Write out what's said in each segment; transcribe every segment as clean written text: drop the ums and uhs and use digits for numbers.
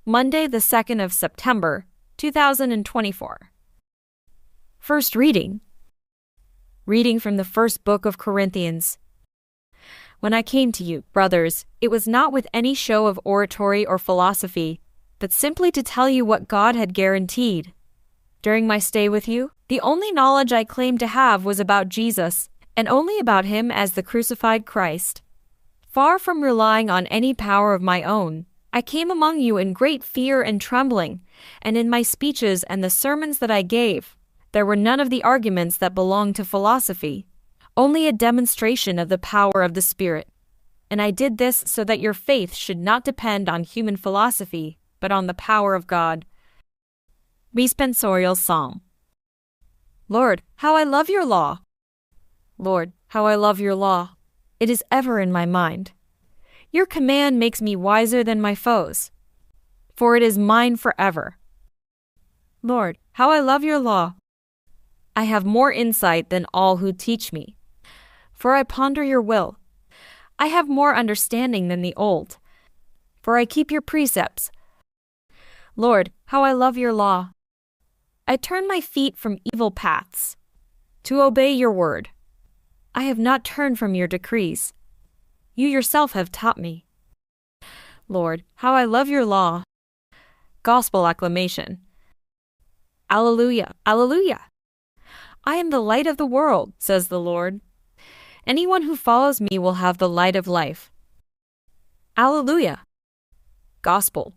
Monday, the 2nd of September, 2024. First reading. Reading from the first book of Corinthians. When I came to you, brothers, it was not with any show of oratory or philosophy, but simply to tell you what God had guaranteed. During my stay with you, the only knowledge I claimed to have was about Jesus, and only about him as the crucified Christ. Far from relying on any power of my own, I came among you in great fear and trembling, and in my speeches and the sermons that I gave, there were none of the arguments that belong to philosophy, only a demonstration of the power of the Spirit. And I did this so that your faith should not depend on human philosophy, but on the power of God. Responsorial Psalm. Lord, how I love your law! Lord, how I love your law! It is ever in my mind. Your command makes me wiser than my foes, for it is mine forever. Lord, how I love your law! I have more insight than all who teach me, for I ponder your will. I have more understanding than the old, for I keep your precepts. Lord, how I love your law! I turn my feet from evil paths, to obey your word. I have not turned from your decrees. You yourself have taught me. Lord, how I love your law! Gospel acclamation. Alleluia, alleluia! I am the light of the world, says the Lord. Anyone who follows me will have the light of life. Alleluia! Gospel.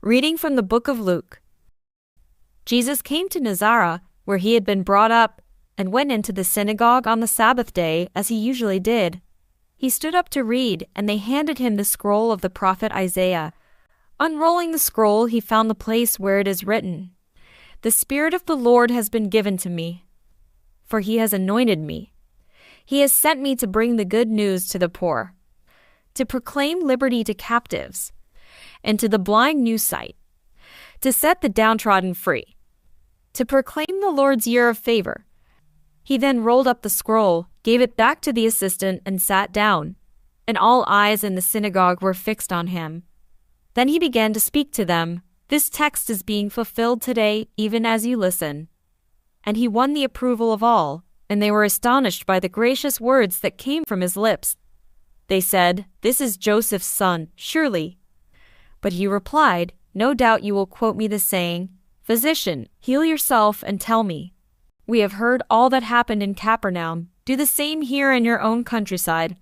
Reading from the book of Luke. Jesus came to Nazareth, where he had been brought up, and went into the synagogue on the Sabbath day as he usually did. He stood up to read, and they handed him the scroll of the prophet Isaiah. Unrolling the scroll, he found the place where it is written, "The Spirit of the Lord has been given to me, for he has anointed me. He has sent me to bring the good news to the poor, to proclaim liberty to captives, and to the blind new sight, to set the downtrodden free, to proclaim the Lord's year of favor." He then rolled up the scroll, gave it back to the assistant, and sat down, and all eyes in the synagogue were fixed on him. Then he began to speak to them, "This text is being fulfilled today, even as you listen." And he won the approval of all, and they were astonished by the gracious words that came from his lips. They said, "This is Joseph's son, surely." But he replied, "No doubt you will quote me the saying, 'Physician, heal yourself and tell me. We have heard all that happened in Capernaum. Do the same here in your own countryside.'"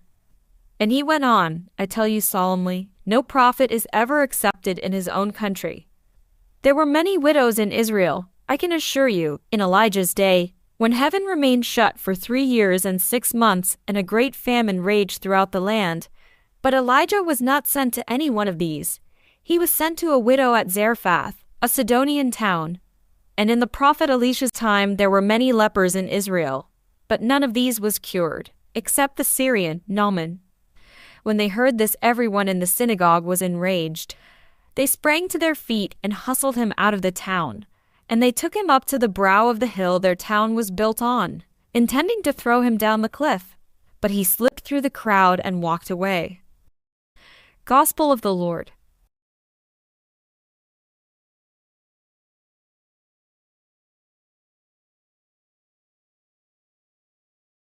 And he went on, "I tell you solemnly, no prophet is ever accepted in his own country. There were many widows in Israel, I can assure you, in Elijah's day, when heaven remained shut for 3 years and 6 months and a great famine raged throughout the land. But Elijah was not sent to any one of these. He was sent to a widow at Zarephath, a Sidonian town. And in the prophet Elisha's time there were many lepers in Israel, but none of these was cured, except the Syrian, Naaman. When they heard this, everyone in the synagogue was enraged. They sprang to their feet and hustled him out of the town, and they took him up to the brow of the hill their town was built on, intending to throw him down the cliff. But he slipped through the crowd and walked away. Gospel of the Lord.